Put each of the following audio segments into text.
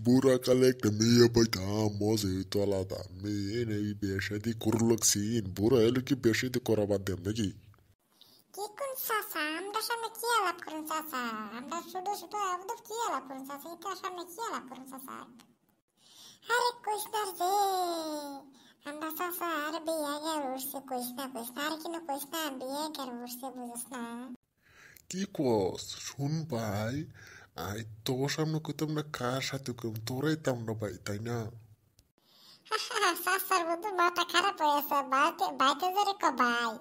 বুড়া কালে একটা মেয়ে পাইতাম মজা হইতো আলাদা। মেয়ে নেই বিয়ে শাদি করলো সিন, বুড়া এলো কি বিয়ে শাদি করা বাদ দেন নাকি? কি কোন চাচা আমরা সামনে কি আলাপ করুন চাচা? আমরা শুধু শুধু আমাদের কি আলাপ করুন চাচা? এটা সামনে কি আলাপ করুন চাচা? আরে কইসনার রে আমরা চাচা আর বিয়ে গেল উঠছে কইসনা আর কিনো কইসনা বিয়ে গেল উঠছে বুঝছ না? কি কস শুন ভাই, আই তোর সামনে কইতাম না, কার সাথে কইম তোরাই তাম না ভাই, তাই না? চাচার বন্ধু মাথা খারাপ হয়ে আছে বাইতে জোরে ভাই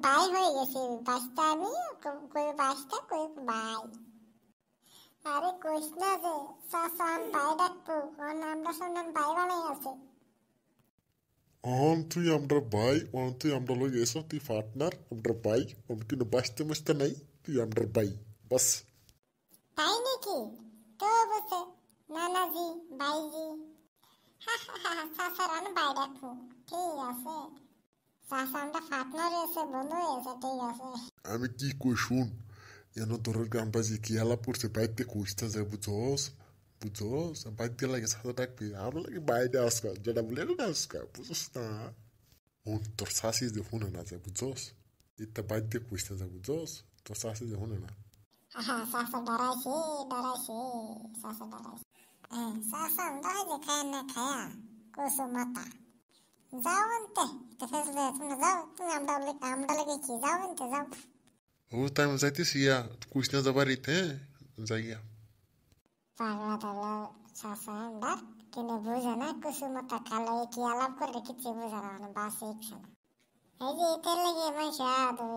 ভাই হয়ে গেছে বাসটা আমি কই বাসটা কই ভাই আরে কইস না যে চাচা ভাই ডাকবো আমরা শুনলাম ভাই বানাই আছে অন তুই আমরা ভাই, অন তুই আমরা লই এসো, তুই পার্টনার আমরা ভাই, অন কিন্তু বাঁচতে মাসতে নাই, তুই আমরা ভাই বাস। তাই নাকি তো বসে নানাজি ভাইজি চাচার আমি ভাই ডাকবো ঠিক আছে চাচা আমরা পার্টনার হয়েছে বন্ধু হয়েছে ঠিক আছে আমি কি কই শুন, এনো ধরের গান বাজি কি আলাপ করছে বাইতে কইতে যায় বুঝছস, বুঝছস বাইতে লাগে সাথে ডাকবি আর লাগে বাইরে আসকা যেটা বলে না আসকা, বুঝছস না? হুন তোর শাশি যে শুনে না যায় বুঝছস, ইত্যা বাইতে কইতে যায় বুঝছস, তোর শাশি যে শুনে না। চাচা ডরাইছে চাচা ডরাইছে চাচা ডরাই যে খায় না খায়া কুসুম মাতা যাও আনতে তো ফেসলে তুমি যাও তুমি আমরা লেগে কি যাও আনতে যাও ও তাই আমি যাইতেছি ইয়া কইস না যাবার ইতে যাইয়া। পাগলা পাগলা চাচা আমরা কিনে বুঝে না কুসুম মাতা খালো কি আলাপ করে কিছু বুঝে না বাসে ইচ্ছে না এই যে এটার লাগে মানুষ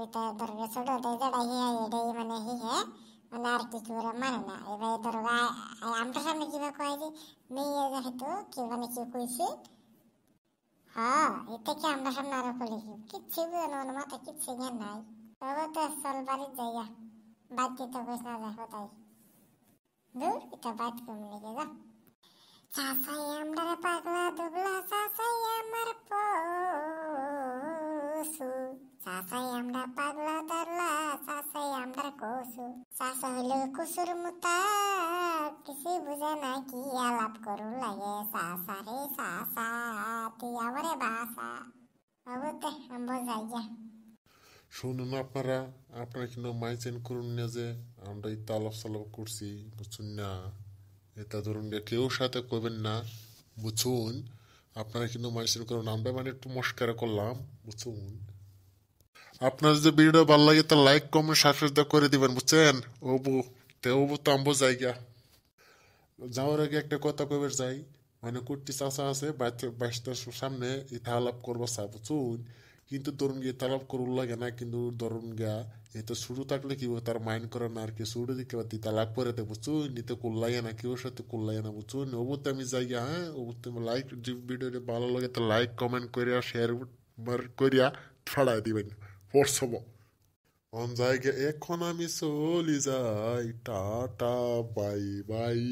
এটা ধরো ছোট যেটা হিয়া এটাই মানে হিহে মানে আর কি করে মানে না এবার ধরো আমরা সামনে কিভাবে কয় যে মেয়ে হয়তো কি মানে কি কইছে হ্যাঁ এটা কি আমরা সামনে আরো বলি কিচ্ছু বুঝে না মাথা কিচ্ছু জ্ঞান নাই তবে তো চল বাড়ির যাইয়া বাদ দিতে কইস না দেখো তাই দূর এটা বাদ কমে লেগে যা চাচাই আমরা পাগলা দুগলা চাচাই আমার পশু চাচাই আমরা পাগলা দারলা চাচাই আমরা কসু চাচা হইলে কুসুর মুতা কিছু বুঝে না কি আলাপ করু লাগে চাচা রে চাচা তুই আমারে বাসা বাবুতে আমরা যাইয়া শুনুন আপনারা, আপনারা কিন্তু মাইচেন করুন না যে আমরা এই তালাপ সালাপ করছি বুঝুন না, এটা ধরুন কেউ সাথে করবেন না বুঝুন। আপনারা কিন্তু মাইচেন করুন, আমরা মানে একটু মস্কারা করলাম বুঝুন। আপনার যদি ভিডিও ভালো লাগে তা লাইক কমেন্ট সাবস্ক্রাইব করে দিবেন বুঝছেন। ওবু ওবু তো আমবো জায়গা যাওয়ার আগে একটা কথা কইবার যাই, মানে কুর্তি চাষা আছে বাইশটার সামনে ইটা আলাপ করবো চা বুঝুন, কিন্তু ধরুন গিয়ে তালাপ করুন লাগে না, কিন্তু ধরুন গা এতে শুরু থাকলে কি তার মাইন্ড করে না আর কি, শুরু দিকে বা তালাক করে দেয় বুঝুন, নিতে কুল্লাইয়া না কেউ সাথে কুল্লাইয়া না বুঝুন। ওবুতে আমি যাই হ্যাঁ, ওবুতে লাইক ভিডিওটি ভালো লাগে তো লাইক কমেন্ট করিয়া শেয়ার করিয়া ছড়াই দিবেন হোয়াটসঅ্যাপ অন জায়গা। এখন আমি চলি যাই, টাটা বাই বাই।